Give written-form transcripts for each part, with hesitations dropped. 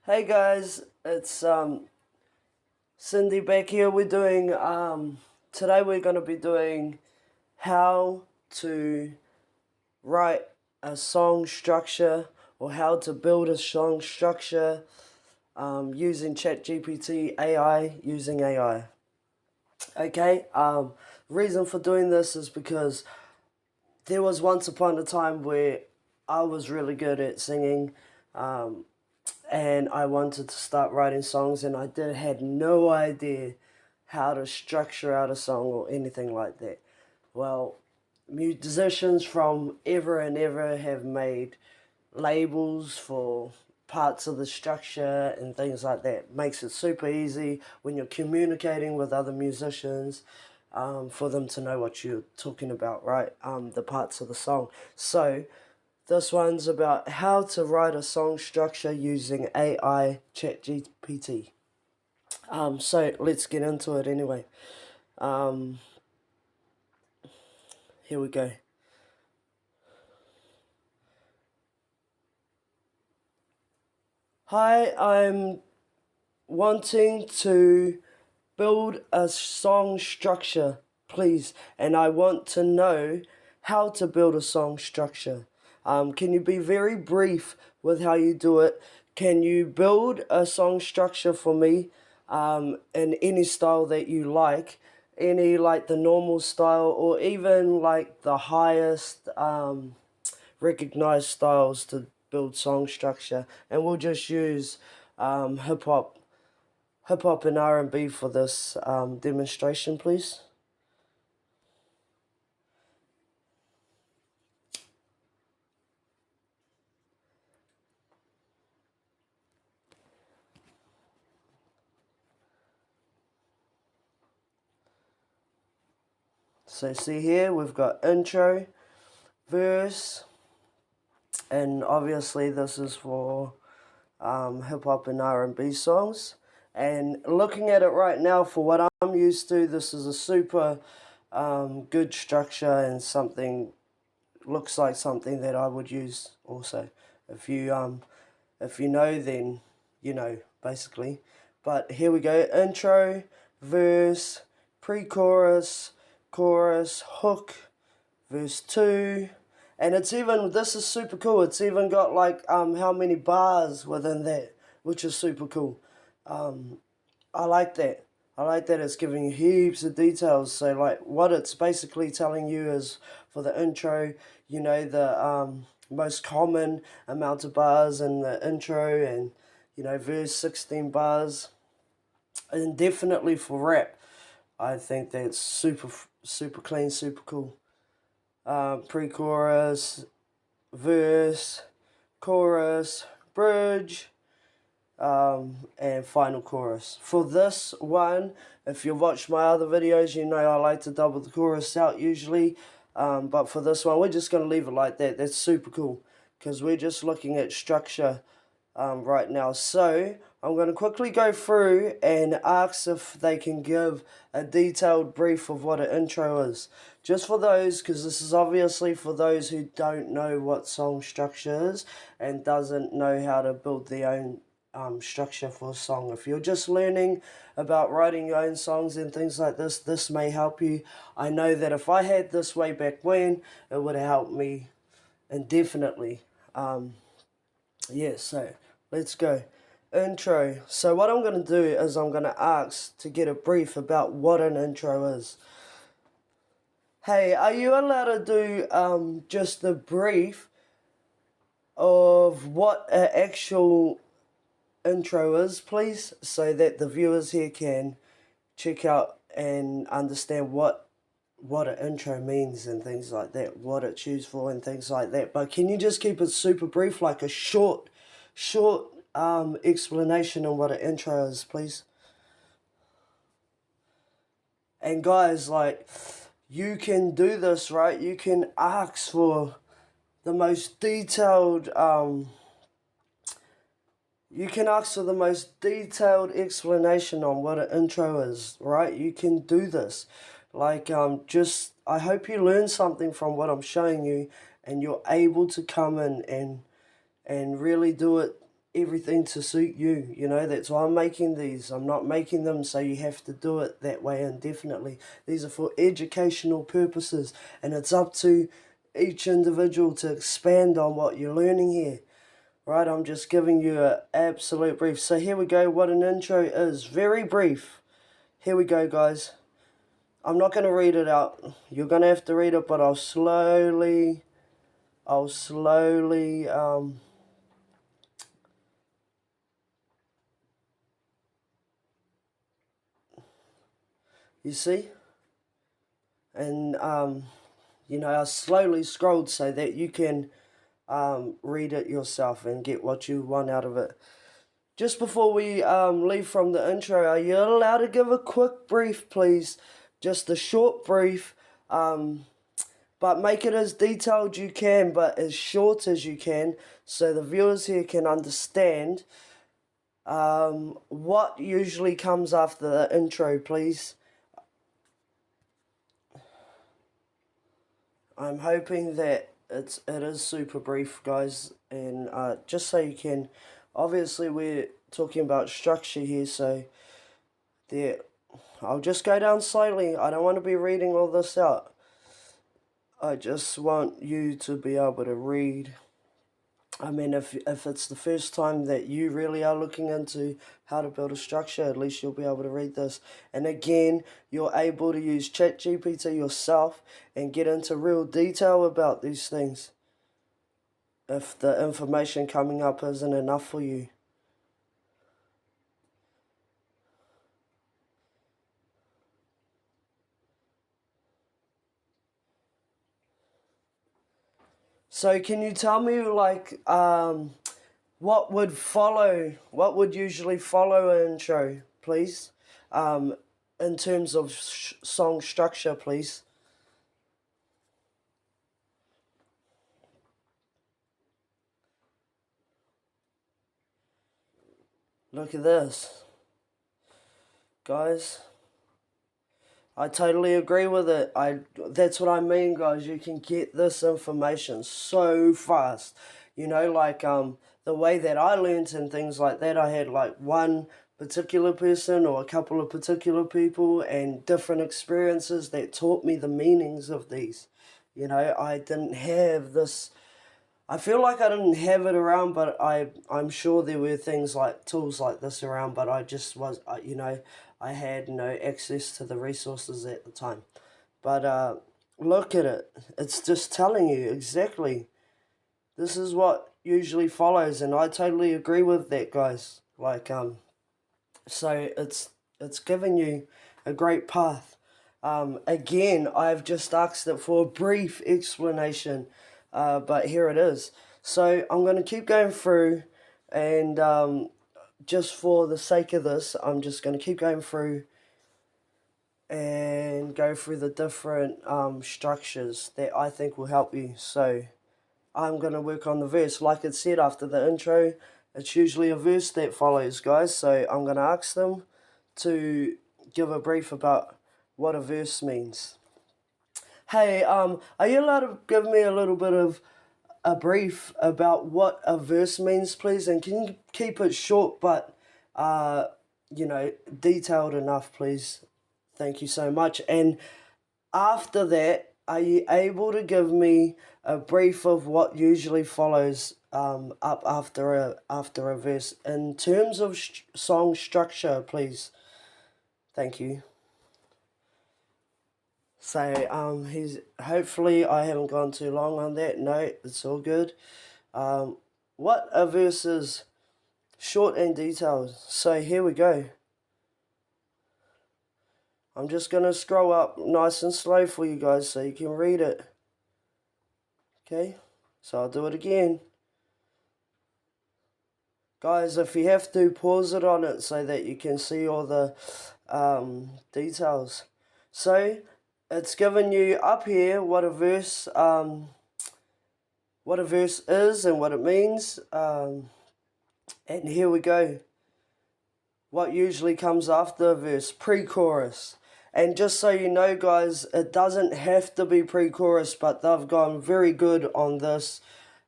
Hey guys, it's Cindy back here. We're doing today we're gonna be doing how to write a song structure or how to build a song structure using ChatGPT AI using AI. Okay, reason for doing this is because there was once upon a time where I was really good at singing. And I wanted to start writing songs, and I had no idea how to structure out a song or anything like that. Well, musicians from ever and ever have made labels for parts of the structure and things like that. Makes it super easy when you're communicating with other musicians, for them to know what you're talking about, right? The parts of the song. So this one's about how to write a song structure using AI ChatGPT. So let's get into it anyway. Here we go. Hi, I'm wanting to build a song structure, please, and I want to know how to build a song structure. Can you be very brief with how you do it? Can you build a song structure for me in any style that you like? Any like the normal style or even like the highest recognized styles to build song structure, and we'll just use hip hop and R&B for this demonstration, please. So see here, we've got intro, verse, and obviously this is for hip hop and R&B songs. And looking at it right now, for what I'm used to, this is a super good structure and something looks like something that I would use also. If you know, then you know basically. But here we go: intro, verse, pre-chorus, chorus, hook, verse 2, and it's even, this is super cool, it's even got like how many bars within that, which is super cool. I like that. I like that it's giving you heaps of details. So like what it's basically telling you is for the intro, the most common amount of bars in the intro, and verse 16 bars, and definitely for rap. I think that's super clean, super cool. Pre-chorus, verse, chorus, bridge, and final chorus. For this one, if you've watched my other videos, you know I like to double the chorus out usually. But for this one, we're just going to leave it like that. That's super cool because we're just looking at structure right now. So I'm going to quickly go through and ask if they can give a detailed brief of what an intro is. Just for those, because this is obviously for those who don't know what song structure is and doesn't know how to build their own structure for a song. If you're just learning about writing your own songs and things like this may help you. I know that if I had this way back when, it would have helped me indefinitely. Yeah, so let's go. Intro. So what I'm going to do is I'm going to ask to get a brief about what an intro is. Hey, are you allowed to do just the brief of what an actual intro is, please, so that the viewers here can check out and understand what an intro means and things like that, what it's used for and things like that. But can you just keep it super brief, like a short explanation on what an intro is, please? And guys, like, you can do this, right? You can ask for the most detailed explanation on what an intro is, right? You can do this. Like, just, I hope you learn something from what I'm showing you and you're able to come in and really do it everything to suit you, you know. That's why I'm making these. I'm not making them so you have to do it that way indefinitely. These are for educational purposes, and it's up to each individual to expand on what you're learning here. Right, I'm just giving you an absolute brief. So here we go, what an intro is. Very brief. Here we go, guys. I'm not going to read it out. You're going to have to read it, but I'll slowly, you see? And, you know, I slowly scrolled so that you can read it yourself and get what you want out of it. Just before we leave from the intro, are you allowed to give a quick brief, please? Just a short brief, but make it as detailed you can, but as short as you can, so the viewers here can understand what usually comes after the intro, please. I'm hoping that it is super brief, guys, and just so you can, obviously we're talking about structure here, so there, I'll just go down slowly. I don't want to be reading all this out. I just want you to be able to read. I mean, if it's the first time that you really are looking into how to build a structure, at least you'll be able to read this. And again, you're able to use ChatGPT yourself and get into real detail about these things if the information coming up isn't enough for you. So can you tell me, like, what would usually follow an intro, please? In terms of song structure, please. Look at this. Guys, I totally agree with it. That's what I mean, guys. You can get this information so fast. You know, like the way that I learned and things like that, I had like one particular person or a couple of particular people and different experiences that taught me the meanings of these. You know, I didn't have this. I feel like I didn't have it around, but I'm sure there were things like tools like this around, but I just was, you know, I had no access to the resources at the time. But look at it. It's just telling you exactly. This is what usually follows, and I totally agree with that, guys. Like, so it's giving you a great path. Again, I've just asked it for a brief explanation, but here it is. So I'm going to keep going through, and just for the sake of this, I'm just going to keep going through and go through the different structures that I think will help you. So I'm going to work on the verse. Like it said after the intro, it's usually a verse that follows, guys. So I'm going to ask them to give a brief about what a verse means. Hey, are you allowed to give me a little bit of a brief about what a verse means, please? And can you keep it short but, you know, detailed enough, please? Thank you so much. And after that, are you able to give me a brief of what usually follows up after a verse in terms of song structure, please? Thank you. So he's hopefully I haven't gone too long on that. No, it's all good. What a verse is, short and detailed. So here we go. I'm just going to scroll up nice and slow for you guys so you can read it. Okay, so I'll do it again. Guys, if you have to, pause it on it so that you can see all the details. So it's given you up here what a verse is and what it means. And here we go. What usually comes after a verse, pre-chorus. And just so you know, guys, it doesn't have to be pre-chorus, but they've gone very good on this.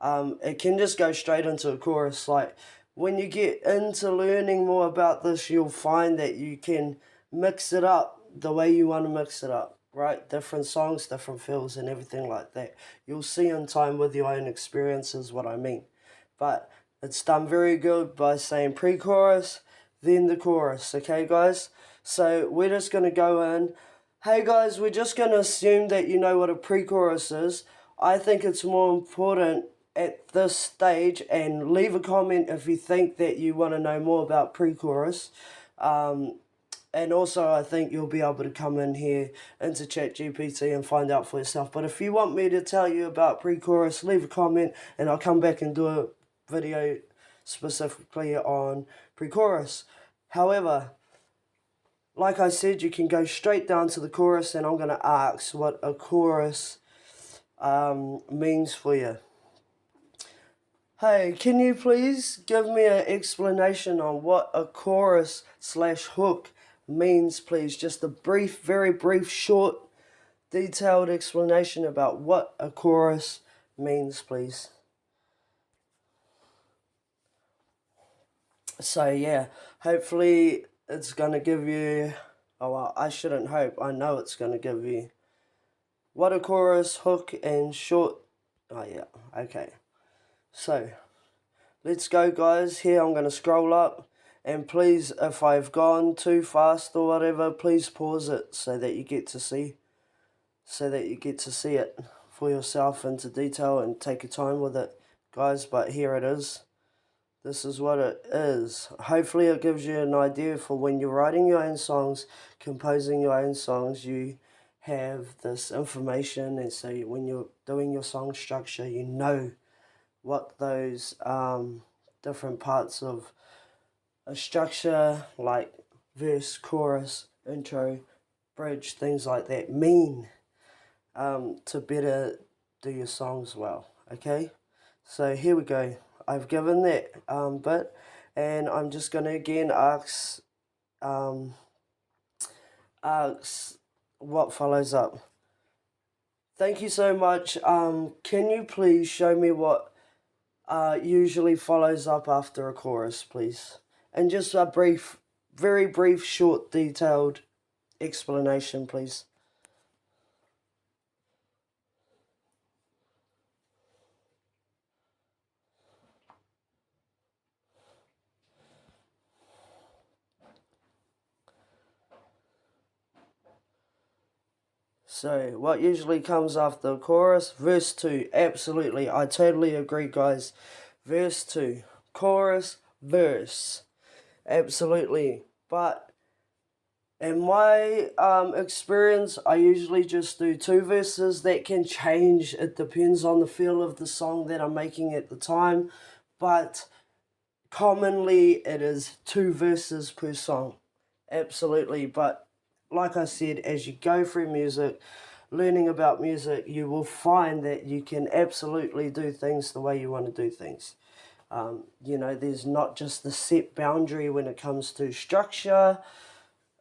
It can just go straight into a chorus. Like when you get into learning more about this, you'll find that you can mix it up the way you want to mix it up, right? Different songs, different feels, and everything like that. You'll see in time with your own experiences what I mean. But it's done very good by saying pre-chorus, then the chorus, okay, guys? So we're just going to go in. Hey, guys, we're just going to assume that you know what a pre-chorus is. I think it's more important at this stage, and leave a comment if you think that you want to know more about pre-chorus. And also, I think you'll be able to come in here into ChatGPT and find out for yourself. But if you want me to tell you about pre-chorus, leave a comment and I'll come back and do a video specifically on pre-chorus. However, like I said, you can go straight down to the chorus, and I'm going to ask what a chorus means for you. Hey, can you please give me an explanation on what a chorus/hook means, please? Just a brief, very brief, short, detailed explanation about what a chorus means, please. So yeah, hopefully it's going to give you, oh well, I shouldn't hope, I know it's going to give you what a chorus, hook, and short, oh yeah, okay. So, let's go, guys. Here I'm going to scroll up, and please, if I've gone too fast or whatever, please pause it so that you get to see it for yourself into detail and take your time with it, guys. But here it is. This is what it is. Hopefully it gives you an idea for when you're writing your own songs, composing your own songs, you have this information, and so when you're doing your song structure, you know what those different parts of a structure, like verse, chorus, intro, bridge, things like that, mean to better do your songs well, okay? So here we go. I've given that bit, and I'm just going to again ask what follows up. Thank you so much. Can you please show me what usually follows up after a chorus, please? And just a brief, very brief, short, detailed explanation, please. So, what usually comes after the chorus? Verse 2. Absolutely, I totally agree, guys. Verse 2. Chorus, verse. Absolutely. But in my experience, I usually just do 2 verses. That can change. It depends on the feel of the song that I'm making at the time. But commonly, it is 2 verses per song. Absolutely. But like I said, as you go through music, learning about music, you will find that you can absolutely do things the way you want to do things. There's not just the set boundary when it comes to structure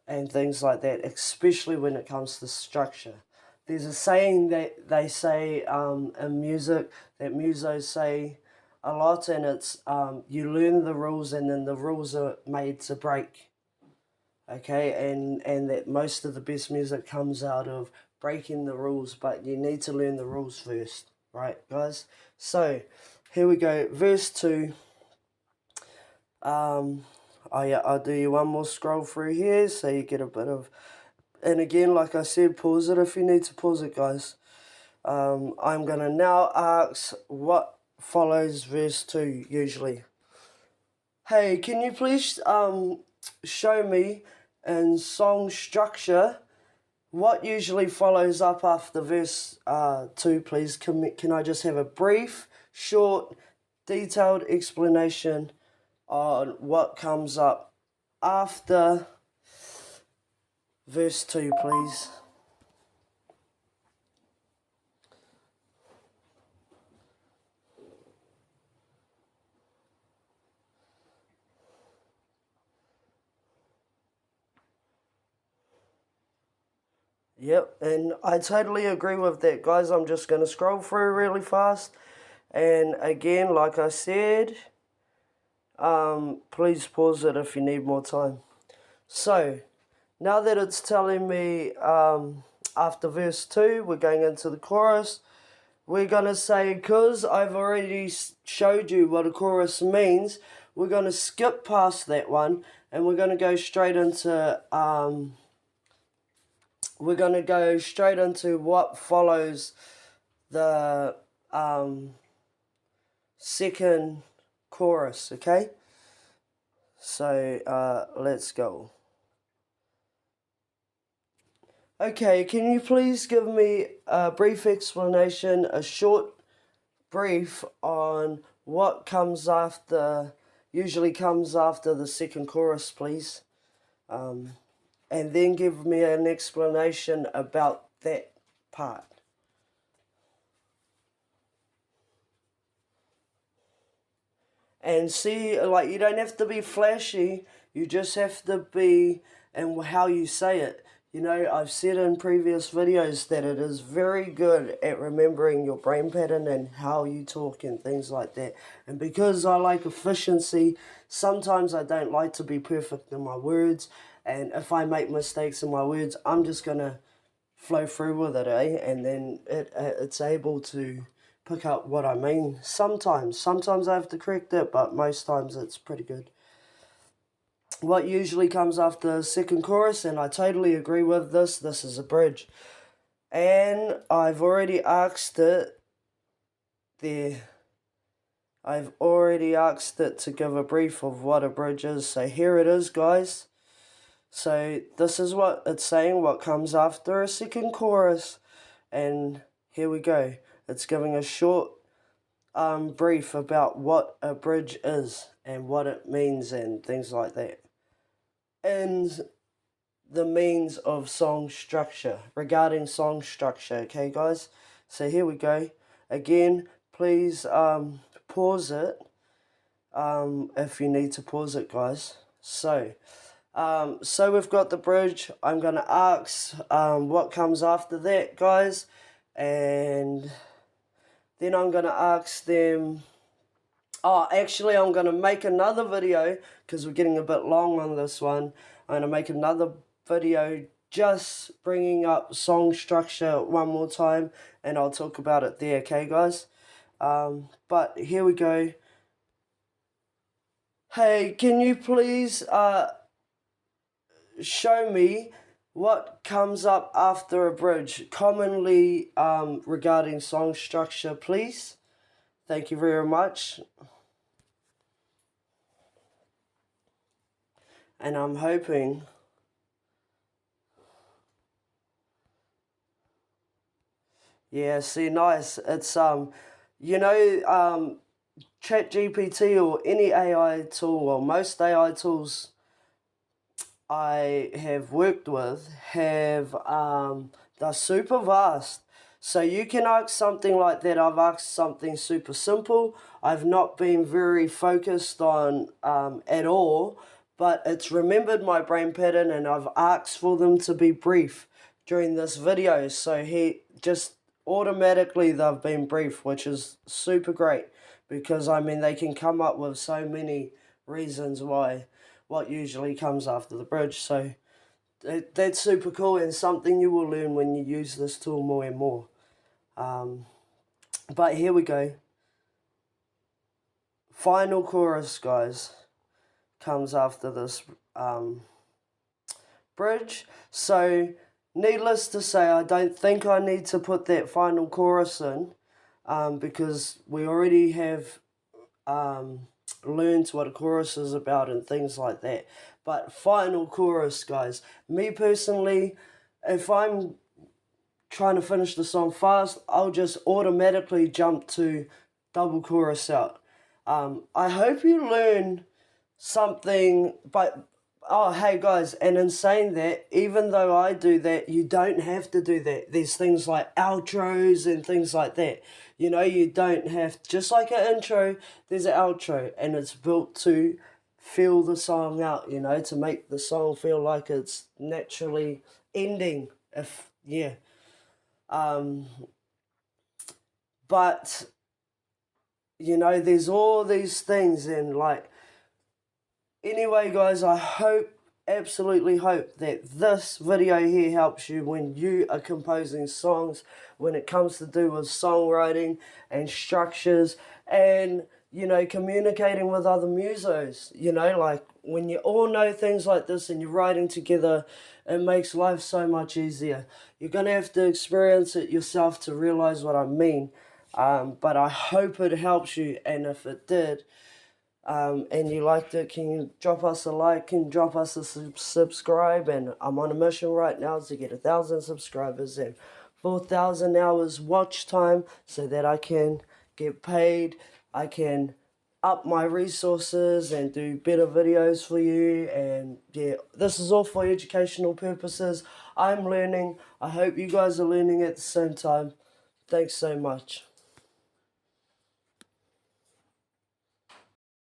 and things like that, especially when it comes to structure. There's a saying that they say in music, that musos say a lot, and it's you learn the rules and then the rules are made to break. Okay, and that most of the best music comes out of breaking the rules, but you need to learn the rules first, right, guys? So here we go, verse 2. I'll do you one more scroll through here so you get a bit of, and again, like I said, pause it if you need to pause it, guys. I'm gonna now ask what follows verse 2 usually. Hey, can you please show me in song structure what usually follows up after verse 2, please? Can I just have a brief, short, detailed explanation on what comes up after verse 2, please? Yep, and I totally agree with that, guys. I'm just going to scroll through really fast. And again, like I said, please pause it if you need more time. So, now that it's telling me after verse 2, we're going into the chorus. We're going to say, because I've already showed you what a chorus means, we're going to skip past that one and we're going to go straight into what follows the second chorus, okay? So let's go. Okay, can you please give me a brief explanation, a short brief on what usually comes after the second chorus, please? And then give me an explanation about that part. And see, like, you don't have to be flashy, you just have to be and how you say it. You know, I've said in previous videos that it is very good at remembering your brain pattern and how you talk and things like that. And because I like efficiency, sometimes I don't like to be perfect in my words. And if I make mistakes in my words, I'm just going to flow through with it, eh? And then it's able to pick up what I mean. Sometimes I have to correct it, but most times it's pretty good. What usually comes after the second chorus, and I totally agree with this is a bridge. And I've already asked it there. I've already asked it to give a brief of what a bridge is. So here it is, guys. So this is what it's saying, what comes after a second chorus. And here we go. It's giving a short brief about what a bridge is and what it means and things like that. And the means of song structure, regarding song structure, okay guys? So here we go. Again, please pause it if you need to pause it, guys. So we've got the bridge. I'm going to ask what comes after that, guys. And then I'm going to ask them... Oh, actually, I'm going to make another video because we're getting a bit long on this one. I'm going to make another video just bringing up song structure one more time, and I'll talk about it there, okay, guys? But here we go. Hey, can you please show me what comes up after a bridge, commonly regarding song structure, please? Thank you very much. And I'm hoping... Yeah, see, nice. It's, you know, ChatGPT or any AI tool, or most AI tools I have worked with they're super vast. So you can ask something like that. I've asked something super simple. I've not been very focused on at all, but it's remembered my brain pattern, and I've asked for them to be brief during this video. So he just automatically they've been brief, which is super great, because I mean they can come up with so many reasons why what usually comes after the bridge. So that's super cool, and something you will learn when you use this tool more and more. But here we go. Final chorus, guys, comes after this bridge. So needless to say, I don't think I need to put that final chorus in, because we already have learned what a chorus is about and things like that. But final chorus, guys, me personally, if I'm trying to finish the song fast, I'll just automatically jump to double chorus out. I hope you learn something, but oh, hey guys, and in saying that, even though I do that, you don't have to do that. There's things like outros and things like that. You know, you don't have, just like an intro, there's an outro, and it's built to feel the song out, you know, to make the song feel like it's naturally ending, but, you know, there's all these things, and like, Anyway, guys, I absolutely hope that this video here helps you when you are composing songs, when it comes to do with songwriting and structures and, you know, communicating with other musos. You know, like when you all know things like this and you're writing together, it makes life so much easier. You're going to have to experience it yourself to realize what I mean. But I hope it helps you, and if it did, and you liked it, can you drop us a like and drop us a subscribe? And I'm on a mission right now to get 1,000 subscribers and 4,000 hours watch time so that I can get paid. I can up my resources and do better videos for you. And yeah, this is all for educational purposes. I'm learning. I hope you guys are learning at the same time. Thanks so much.